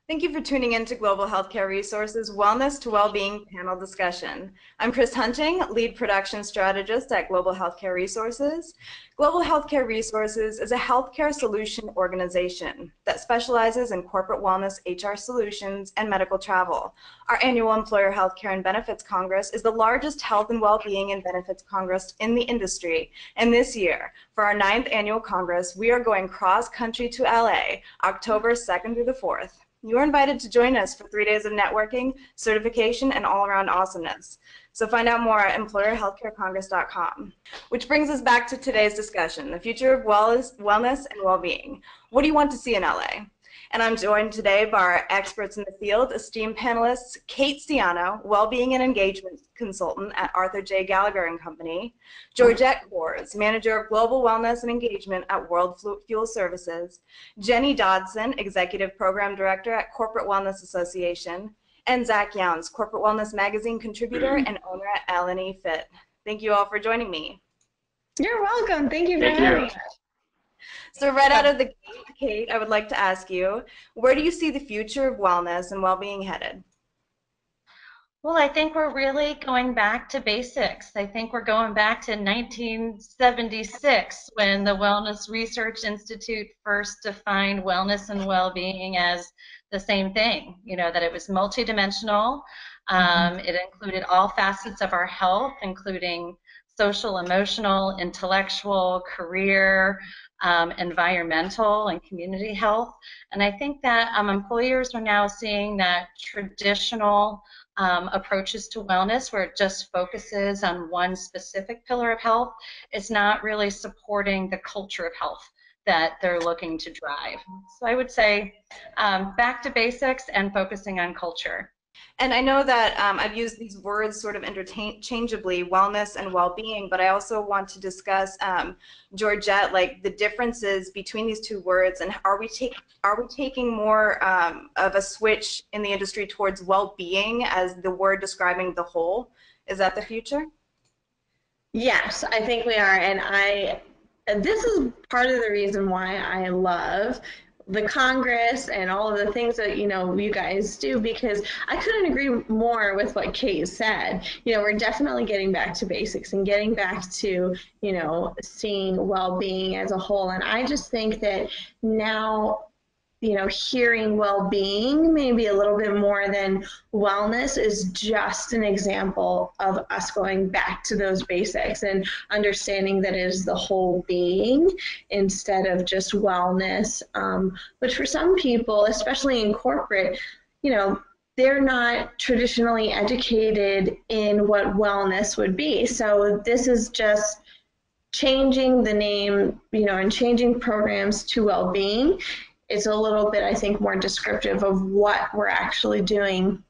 Thank you for tuning in to Global Healthcare Resources Wellness to Wellbeing panel discussion. I'm Chris Hunting, lead production strategist at Global Healthcare Resources. Global Healthcare Resources is a healthcare solution organization that specializes in corporate wellness, HR solutions, and medical travel. Our annual Employer Healthcare and Benefits Congress is the largest health and well-being and benefits congress in the industry. And this year, for our 9th annual congress, we are going cross-country to LA, October 2nd through the 4th. You are invited to join us for 3 days of networking, certification, and all-around awesomeness. So find out more at employerhealthcarecongress.com. Which brings us back to today's discussion, the future of wellness and well-being. What do you want to see in LA? And I'm joined today by our experts in the field, esteemed panelists, Kate Stiano, Wellbeing and Engagement Consultant at Arthur J. Gallagher & Company, Georgette Kors, Manager of Global Wellness and Engagement at World Fuel Services, Jenny Dodson, Executive Program Director at Corporate Wellness Association, and Zach Younds, Corporate Wellness Magazine contributor and owner at L&E Fit. Thank you all for joining me. You're welcome. Thank you for having us. So right out of the gate, Kate, I would like to ask you, where do you see the future of wellness and well-being headed? Well, I think we're really going back to basics. I think we're going back to 1976 when the Wellness Research Institute first defined wellness and well-being as the same thing, you know, that it was multidimensional. It included all facets of our health, including social, emotional, intellectual, career, environmental, and community health. And I think that employers are now seeing that traditional approaches to wellness, where it just focuses on one specific pillar of health, is not really supporting the culture of health that they're looking to drive. So I would say back to basics and focusing on culture. And I know that I've used these words sort of interchangeably, wellness and well-being, but I also want to discuss, Georgette, like the differences between these two words, and are we taking more of a switch in the industry towards well-being as the word describing the whole? Is that the future? Yes, I think we are, and this is part of the reason why I love the Congress and all of the things that, you know, you guys do, because I couldn't agree more with what Kate said. You know, we're definitely getting back to basics and getting back to, you know, seeing well-being as a whole. And I just think that now, you know, hearing well-being maybe a little bit more than wellness is just an example of us going back to those basics and understanding that it is the whole being instead of just wellness, which for some people, especially in corporate, you know, they're not traditionally educated in what wellness would be. So this is just changing the name, you know, and changing programs to well-being. It's a little bit, I think, more descriptive of what we're actually doing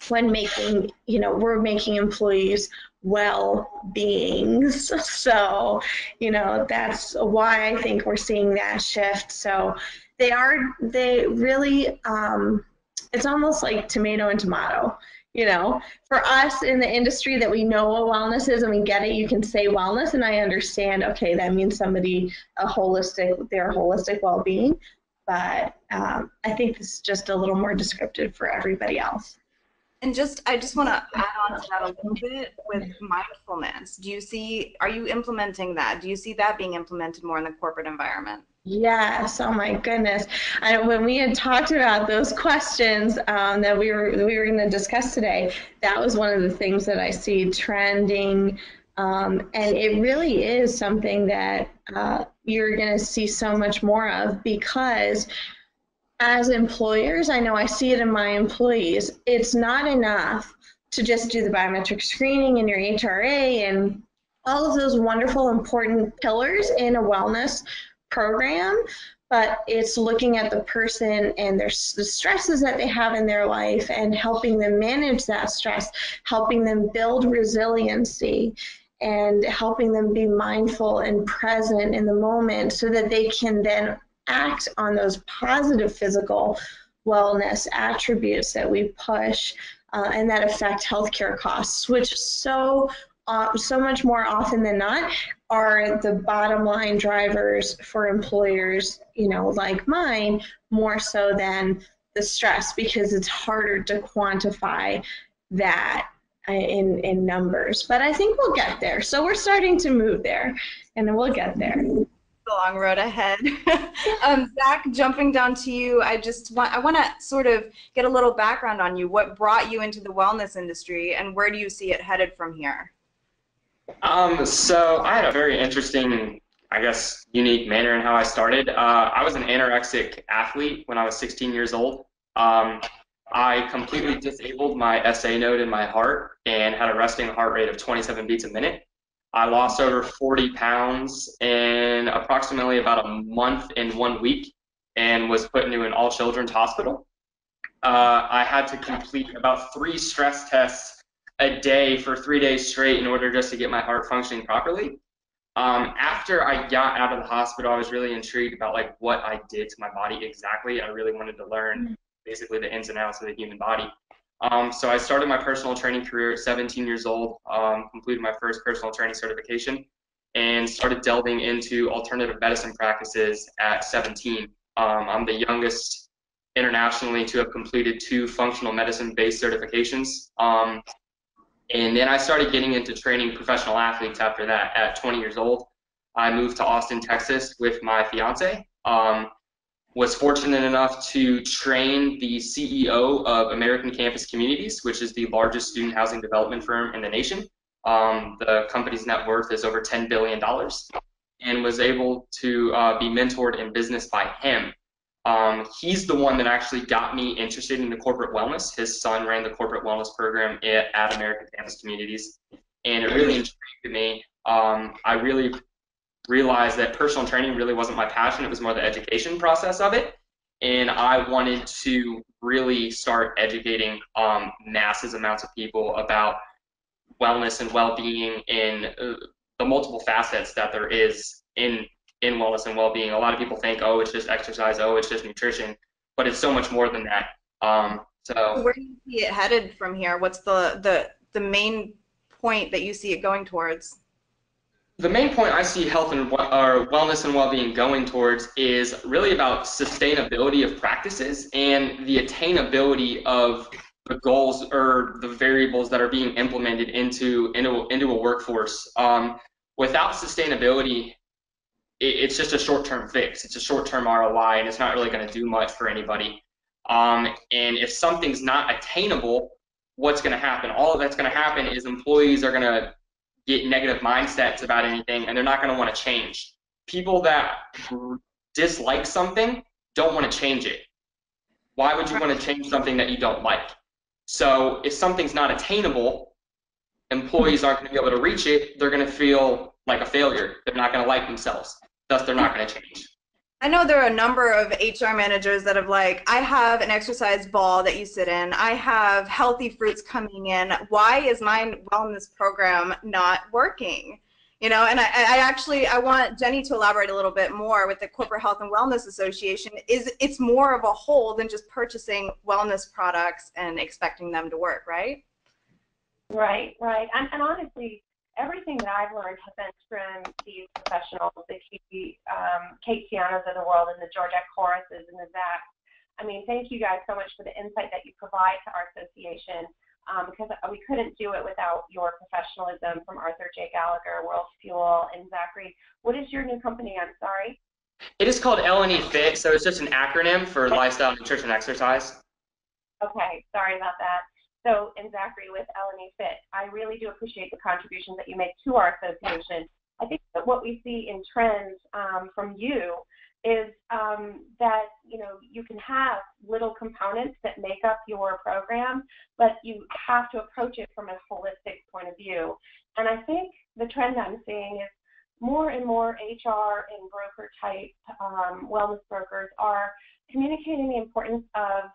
when making, you know, we're making employees well-beings. So, you know, that's why I think we're seeing that shift. So they really, it's almost like tomato and tomato. You know, for us in the industry that we know what wellness is and we get it, you can say wellness and I understand, okay, that means somebody, their holistic well-being. But I think this is just a little more descriptive for everybody else. And I just want to add on to that a little bit with mindfulness. Are you implementing that? Do you see that being implemented more in the corporate environment? Yes, oh my goodness. When we had talked about those questions that we were going to discuss today, that was one of the things that I see trending. And it really is something that you're going to see so much more of, because as employers, I know I see it in my employees, it's not enough to just do the biometric screening and your HRA and all of those wonderful, important pillars in a wellness program, but it's looking at the person and the stresses that they have in their life and helping them manage that stress, helping them build resiliency, and helping them be mindful and present in the moment so that they can then act on those positive physical wellness attributes that we push and that affect healthcare costs, which so much more often than not are the bottom line drivers for employers, you know, like mine, more so than the stress because it's harder to quantify that in numbers. But I think we'll get there. So we're starting to move there, and we'll get there. The long road ahead. Zach, jumping down to you, I want to sort of get a little background on you. What brought you into the wellness industry, and where do you see it headed from here? So I had a very interesting, I guess, unique manner in how I started. I was an anorexic athlete when I was 16 years old. I completely disabled my SA node in my heart and had a resting heart rate of 27 beats a minute. I lost over 40 pounds in approximately about a month and 1 week and was put into an all-children's hospital. I had to complete about 3 stress tests a day for 3 days straight in order just to get my heart functioning properly. After I got out of the hospital, I was really intrigued about like what I did to my body exactly. I really wanted to learn basically the ins and outs of the human body. So I started my personal training career at 17 years old, completed my first personal training certification, and started delving into alternative medicine practices at 17. I'm the youngest internationally to have completed 2 functional medicine-based certifications. And then I started getting into training professional athletes after that at 20 years old. I moved to Austin, Texas with my fiance. Was fortunate enough to train the CEO of American Campus Communities, which is the largest student housing development firm in the nation. The company's net worth is over $10 billion, and was able to be mentored in business by him. He's the one that actually got me interested in the corporate wellness. His son ran the corporate wellness program at American Campus Communities, and it really intrigued me. I really realized that personal training really wasn't my passion. It was more the education process of it. And I wanted to really start educating massive amounts of people about wellness and well-being in the multiple facets that there is in wellness and well-being. A lot of people think, oh, it's just exercise, oh, it's just nutrition, but it's so much more than that. So where do you see it headed from here? What's the main point that you see it going towards? The main point I see health and wellness and well-being going towards is really about sustainability of practices and the attainability of the goals or the variables that are being implemented into a workforce. Without sustainability, it's just a short-term fix. It's a short-term ROI, and it's not really going to do much for anybody. And if something's not attainable, what's going to happen? All that's going to happen is employees are going to get negative mindsets about anything, and they're not going to want to change. People that dislike something don't want to change it. Why would you want to change something that you don't like? So if something's not attainable, employees aren't going to be able to reach it. They're going to feel like a failure. They're not going to like themselves. Thus, they're not going to change. I know there are a number of HR managers that have like, I have an exercise ball that you sit in. I have healthy fruits coming in. Why is my wellness program not working? You know, and I want Jenny to elaborate a little bit more with the Corporate Health and Wellness Association. It's more of a whole than just purchasing wellness products and expecting them to work, right? Right. And honestly, everything that I've learned has been from these professionals, the Kate Tianas of the world and the Georgette Corrises and the Zachs. I mean, thank you guys so much for the insight that you provide to our association, because we couldn't do it without your professionalism, from Arthur J. Gallagher, World Fuel, and Zachary. What is your new company? I'm sorry. It is called L&E Fit, so it's just an acronym for Lifestyle, Nutrition, Exercise. Okay, sorry about that. So, and Zachary with L&E Fit, I really do appreciate the contributions that you make to our association. I think that what we see in trends from you is that, you know, you can have little components that make up your program, but you have to approach it from a holistic point of view. And I think the trend I'm seeing is more and more HR and broker type wellness brokers are communicating the importance of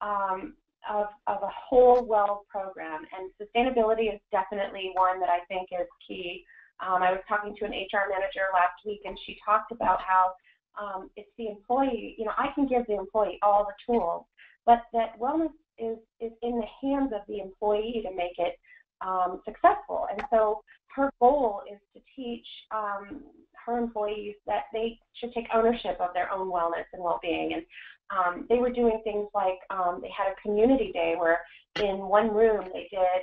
a whole well program, and sustainability is definitely one that I think is key. I was talking to an HR manager last week, and she talked about how it's the employee, you know, I can give the employee all the tools, but that wellness is in the hands of the employee to make it successful. And so her goal is to teach her employees that they should take ownership of their own wellness and well-being. And They were doing things like they had a community day where in one room they did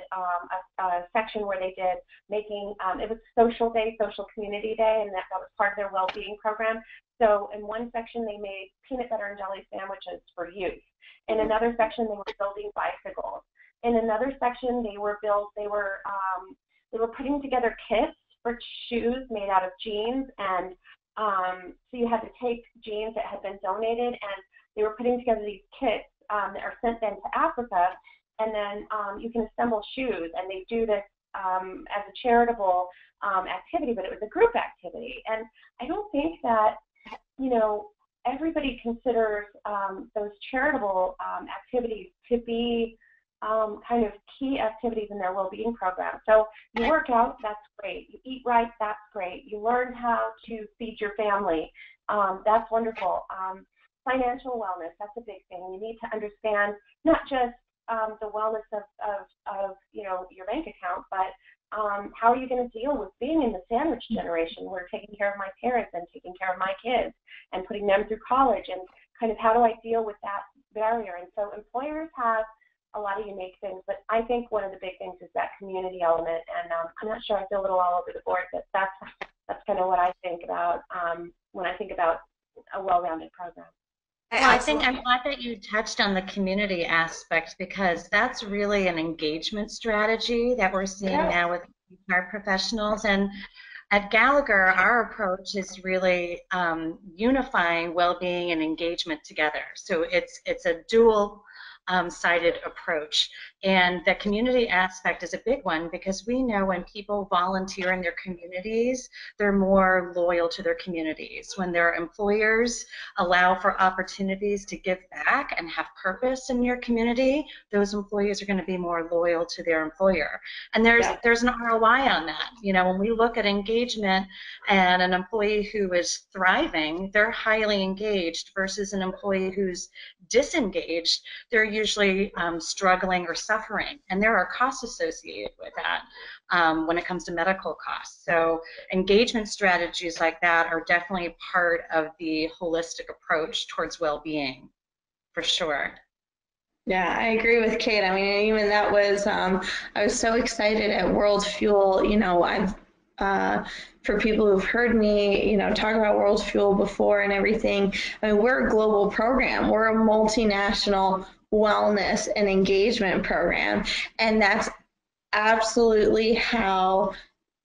a section where they did making, it was social day, social community day, and that was part of their well-being program. So in one section they made peanut butter and jelly sandwiches for youth. In another section they were building bicycles. In another section they were putting together kits for shoes made out of jeans, and so you had to take jeans that had been donated, and they were putting together these kits that are sent then to Africa, and then you can assemble shoes, and they do this as a charitable activity, but it was a group activity. And I don't think that, you know, everybody considers those charitable activities to be kind of key activities in their well-being program. So you work out, that's great. You eat right, that's great. You learn how to feed your family, that's wonderful. Financial wellness, that's a big thing. You need to understand not just the wellness of you know, your bank account, but how are you going to deal with being in the sandwich generation? We're taking care of my parents and taking care of my kids and putting them through college, and kind of how do I deal with that barrier? And so employers have a lot of unique things, but I think one of the big things is that community element, and I'm not sure, I feel a little all over the board, but that's kind of what I think about when I think about a well-rounded program. Well, I think I'm glad that you touched on the community aspect, because that's really an engagement strategy that we're seeing now with HR professionals. And at Gallagher, our approach is really unifying well-being and engagement together. So it's a dual sided approach, and the community aspect is a big one, because we know when people volunteer in their communities, they're more loyal to their communities. When their employers allow for opportunities to give back and have purpose in your community, those employees are going to be more loyal to their employer. And there's an ROI on that. You know, when we look at engagement and an employee who is thriving, they're highly engaged, versus an employee who's disengaged, they're usually struggling or suffering, and there are costs associated with that when it comes to medical costs. So engagement strategies like that are definitely part of the holistic approach towards well-being, for sure. Yeah, I agree with Kate. I mean, even that was, I was so excited at World Fuel. You know, I've for people who've heard me, you know, talk about World Fuel before and everything, I mean, we're a global program. We're a multinational wellness and engagement program, and that's absolutely how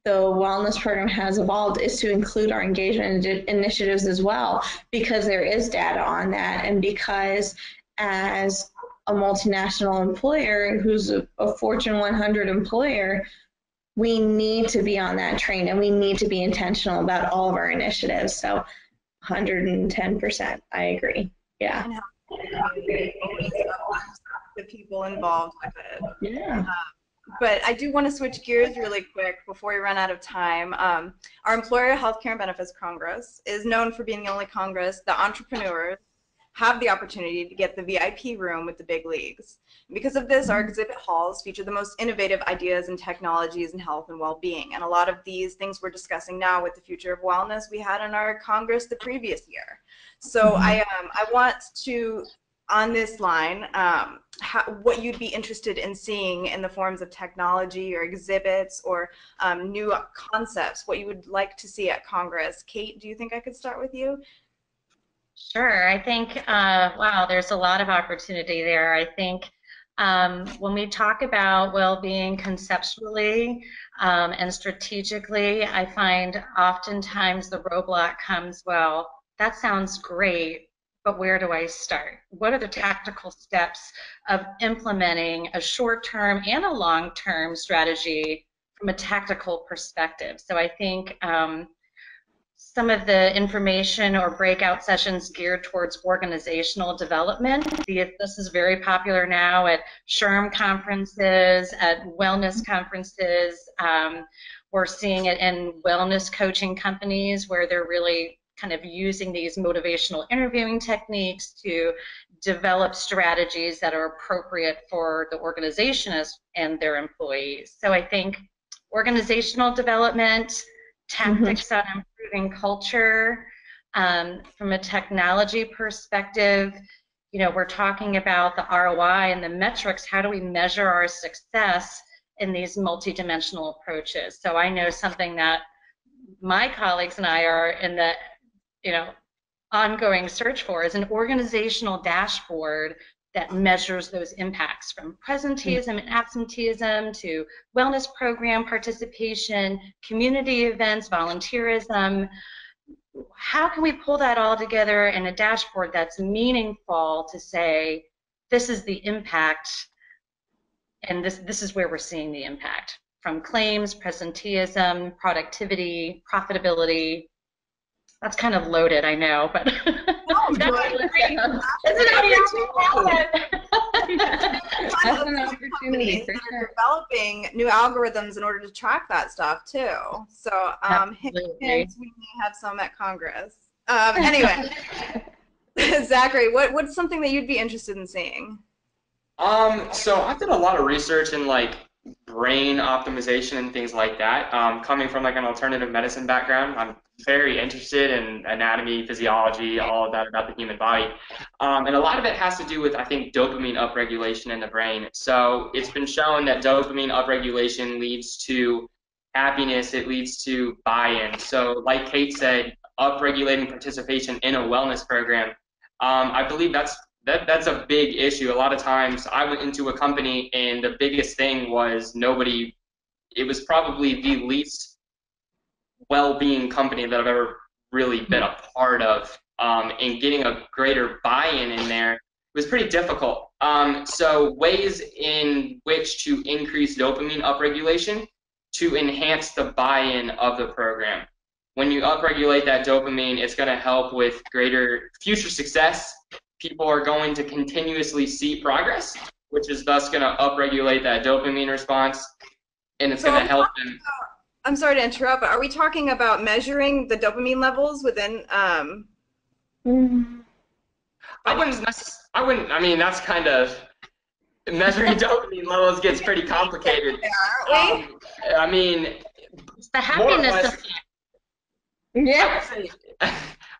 the wellness program has evolved, is to include our engagement initiatives as well, because there is data on that, and because as a multinational employer who's a Fortune 100 employer, we need to be on that train, and we need to be intentional about all of our initiatives. So 110%, I agree. Yeah. And how the people involved with it. Yeah. But I do want to switch gears really quick before we run out of time. Our Employer Healthcare and Benefits Congress is known for being the only Congress that entrepreneurs have the opportunity to get the VIP room with the big leagues. Because of this, our exhibit halls feature the most innovative ideas and technologies in health and well-being. And a lot of these things we're discussing now with the future of wellness we had in our Congress the previous year. So I want to, on this line, what you'd be interested in seeing in the forms of technology or exhibits or new concepts, what you would like to see at Congress. Kate, do you think I could start with you? Sure. I think, wow, there's a lot of opportunity there. I think when we talk about well-being conceptually and strategically, I find oftentimes the roadblock comes, well, that sounds great, but where do I start? What are the tactical steps of implementing a short-term and a long-term strategy from a tactical perspective? So I think some of the information or breakout sessions geared towards organizational development. This is very popular now at SHRM conferences, at wellness conferences. We're seeing it in wellness coaching companies where they're really kind of using these motivational interviewing techniques to develop strategies that are appropriate for the organization and their employees. So I think organizational development, tactics on improving culture, from a technology perspective, you know, we're talking about the ROI and the metrics. How do we measure our success in these multidimensional approaches? So I know something that my colleagues and I are in the, you know, ongoing search for is an organizational dashboard that measures those impacts, from presenteeism and absenteeism to wellness program participation, community events, volunteerism. How can we pull that all together in a dashboard that's meaningful to say, this is the impact, and this is where we're seeing the impact, from claims, presenteeism, productivity, profitability. That's kind of loaded, I know, but It's an opportunity for sure. Developing new algorithms in order to track that stuff too. So hint, we may have some at Congress. Anyway, Zachary, what's something that you'd be interested in seeing? So I've done a lot of research in like brain optimization and things like that. Coming from like an alternative medicine background, I'm very interested in anatomy, physiology, all of that about the human body. And a lot of it has to do with, I think, dopamine upregulation in the brain. So it's been shown that dopamine upregulation leads to happiness, it leads to buy-in. So like Kate said, upregulating participation in a wellness program, I believe that's a big issue. A lot of times I went into a company and the biggest thing was it was probably the least well-being company that I've ever really been a part of, and getting a greater buy-in in there was pretty difficult. So ways in which to increase dopamine upregulation to enhance the buy-in of the program. When you upregulate that dopamine, it's going to help with greater future success. People are going to continuously see progress, which is thus going to upregulate that dopamine response, and it's going to help them. I'm sorry to interrupt, but are we talking about measuring the dopamine levels within? I mean, that's kind of, measuring dopamine levels gets pretty complicated. I mean, it's the happiness of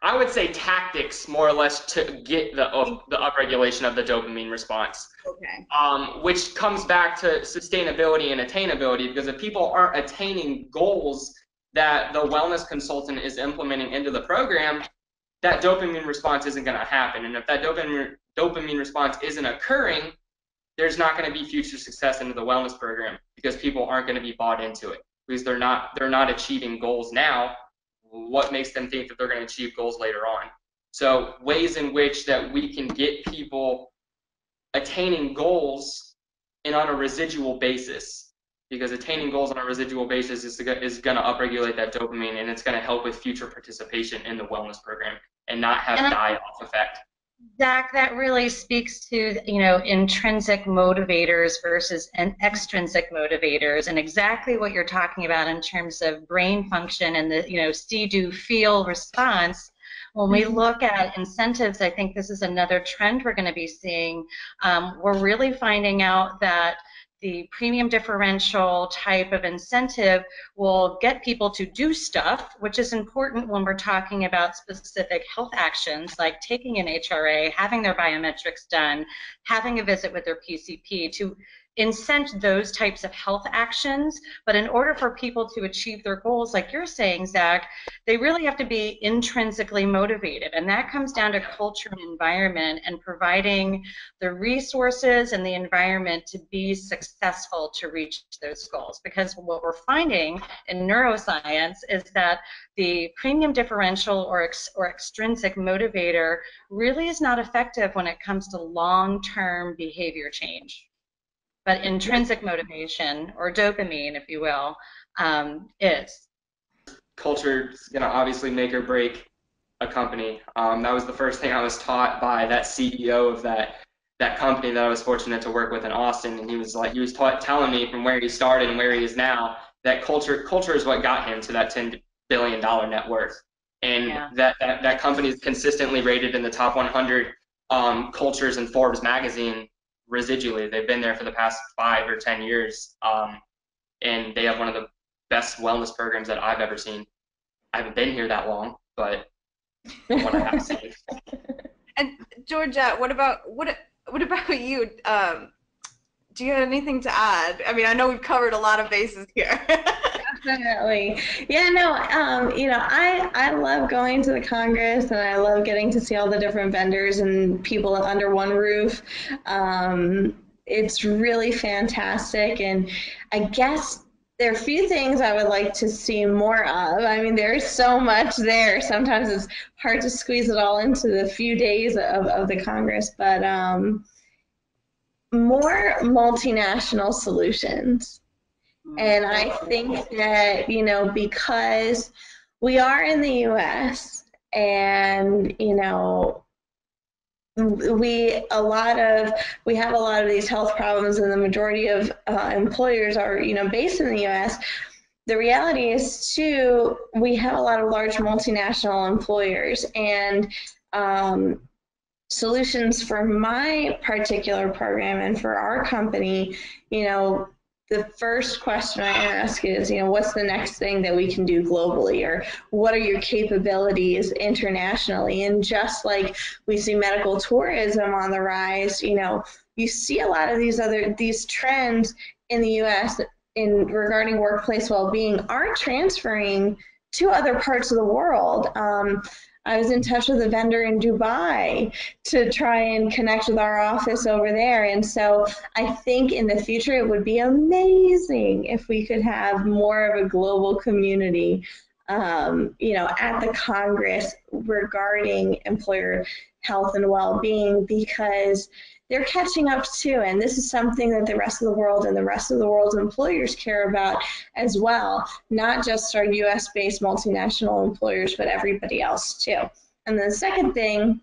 I would say tactics, more or less, to get the upregulation of the dopamine response. Okay. Which comes back to sustainability and attainability, because if people aren't attaining goals that the wellness consultant is implementing into the program, that dopamine response isn't going to happen. And if that dopamine response isn't occurring, there's not going to be future success into the wellness program, because people aren't going to be bought into it, because they're not achieving goals now. What makes them think that they're going to achieve goals later on? So ways in which that we can get people attaining goals and on a residual basis, because attaining goals on a residual basis is going to upregulate that dopamine, and it's going to help with future participation in the wellness program and not have die-off effect. Zach, that really speaks to, you know, intrinsic motivators versus extrinsic motivators, and exactly what you're talking about in terms of brain function and the, you know, see, do, feel response. When we look at incentives, I think this is another trend we're going to be seeing. We're really finding out that the premium differential type of incentive will get people to do stuff, which is important when we're talking about specific health actions, like taking an HRA, having their biometrics done, having a visit with their PCP, to incent those types of health actions. But in order for people to achieve their goals, like you're saying, Zach, they really have to be intrinsically motivated. And that comes down to culture and environment, and providing the resources and the environment to be successful to reach those goals. Because what we're finding in neuroscience is that the premium differential or extrinsic motivator really is not effective when it comes to long-term behavior change. But intrinsic motivation, or dopamine, if you will, is. Culture is going to obviously make or break a company. That was the first thing I was taught by that CEO of that company that I was fortunate to work with in Austin, and he was telling me from where he started and where he is now that culture is what got him to that $10 billion net worth, and that company is consistently rated in the top 100 cultures in Forbes magazine. Residually, they've been there for the past 5 or 10 years, and they have one of the best wellness programs that I've ever seen. I haven't been here that long, but what I have seen. And Georgette, what about you? Do you have anything to add? I mean, I know we've covered a lot of bases here. Definitely. Yeah, no, I love going to the Congress and I love getting to see all the different vendors and people under one roof. It's really fantastic. And I guess there are a few things I would like to see more of. I mean, there's so much there. Sometimes it's hard to squeeze it all into the few days of the Congress, but more multinational solutions. And I think that, because we are in the US and, we have a lot of these health problems and the majority of employers are, based in the US. The reality is too, we have a lot of large multinational employers and solutions for my particular program and for our company, the first question I ask is, what's the next thing that we can do globally, or what are your capabilities internationally? And just like we see medical tourism on the rise, you see a lot of these trends in the U.S. regarding workplace well-being are transferring to other parts of the world. I was in touch with a vendor in Dubai to try and connect with our office over there. And so I think in the future it would be amazing if we could have more of a global community, at the Congress regarding employer health and well-being, because they're catching up too, and this is something that the rest of the world and the rest of the world's employers care about as well, not just our US-based multinational employers, but everybody else too. And the second thing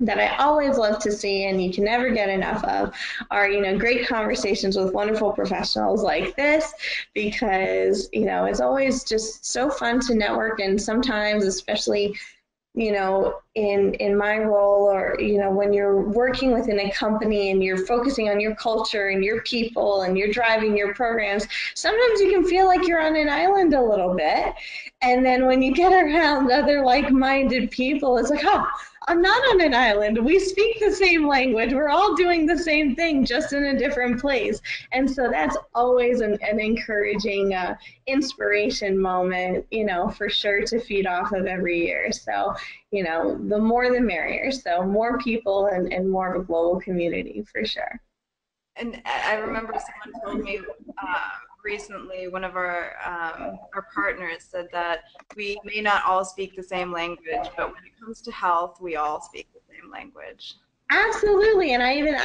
that I always love to see, and you can never get enough of, are, great conversations with wonderful professionals like this, because, it's always just so fun to network, and sometimes, especially in my role, or, when you're working within a company and you're focusing on your culture and your people and you're driving your programs, sometimes you can feel like you're on an island a little bit. And then when you get around other like-minded people, it's like, oh, I'm not on an island. We speak the same language. We're all doing the same thing, just in a different place. And so that's always an encouraging inspiration moment, for sure, to feed off of every year. So, the more the merrier. So more people and more of a global community, for sure. And I remember someone told me recently, one of our partners said that we may not all speak the same language, but when it comes to health, we all speak the same language. Absolutely. And I did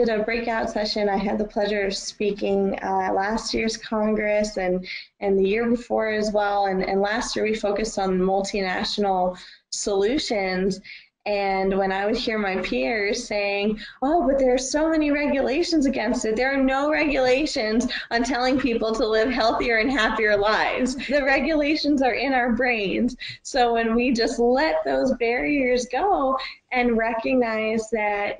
a breakout session. I had the pleasure of speaking last year's Congress and the year before as well. And last year we focused on multinational solutions. And when I would hear my peers saying, oh, but there are so many regulations against it. There are no regulations on telling people to live healthier and happier lives. The regulations are in our brains. So when we just let those barriers go and recognize that,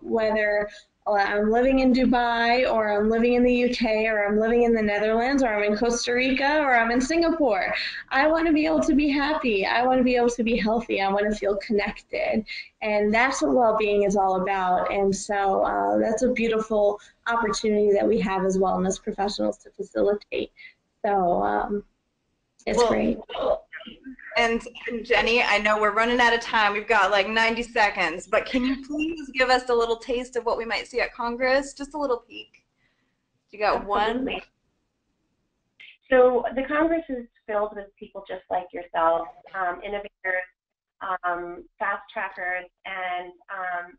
whether I'm living in Dubai, or I'm living in the UK, or I'm living in the Netherlands, or I'm in Costa Rica, or I'm in Singapore, I want to be able to be happy. I want to be able to be healthy. I want to feel connected. And that's what well-being is all about. And so that's a beautiful opportunity that we have as wellness professionals to facilitate. So it's great. And Jenny, I know we're running out of time. We've got like 90 seconds, but can you please give us a little taste of what we might see at Congress? Just a little peek. You got Absolutely. one? So the Congress is filled with people just like yourself, innovators, fast trackers, and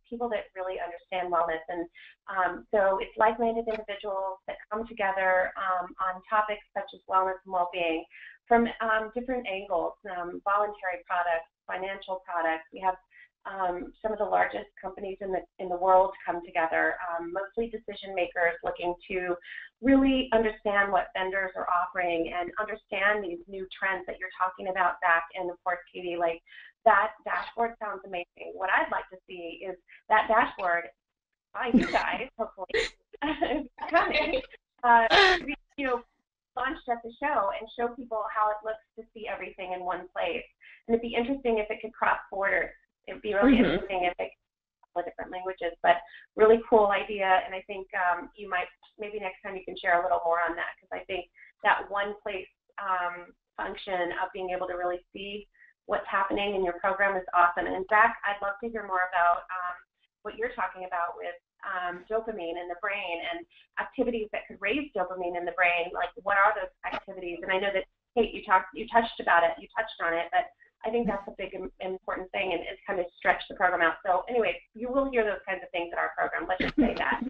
people that really understand wellness. And so it's like-minded individuals that come together on topics such as wellness and well-being from different angles, voluntary products, financial products. We have some of the largest companies in the world come together, mostly decision makers looking to really understand what vendors are offering and understand these new trends that you're talking about, Zach, and of course, Katie. Like, that dashboard sounds amazing. What I'd like to see is that dashboard by you guys, hopefully, coming, launched at the show and show people how it looks to see everything in one place. And it'd be interesting if it could cross borders. It'd be really interesting if it could different languages, but really cool idea. And I think you might, maybe next time you can share a little more on that, because I think that one place function of being able to really see what's happening in your program is awesome. And Zach, I'd love to hear more about what you're talking about with dopamine in the brain and activities that could raise dopamine in the brain. Like, what are those activities? And I know that, Kate, you touched on it, but I think that's a big important thing, and it's kind of stretched the program out. So anyway, you will hear those kinds of things at our program. Let's just say that.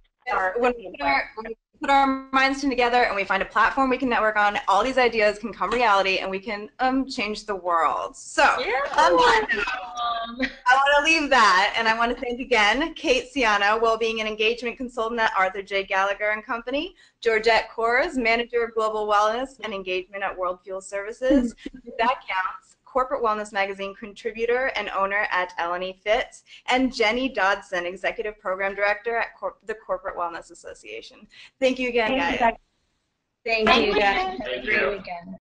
When we put our minds together and we find a platform we can network on, all these ideas can come reality, and we can change the world. So I want to leave that, and I want to thank again Kate Ciano, Wellbeing and Engagement Consultant at Arthur J. Gallagher and Company, Georgette Kors, Manager of Global Wellness and Engagement at World Fuel Services, That Counts, Corporate Wellness Magazine contributor and owner at LNE Fit, and Jenny Dodson, Executive Program Director at the Corporate Wellness Association. Thank you again, guys. Thank you, guys. Thank Have a you. great weekend.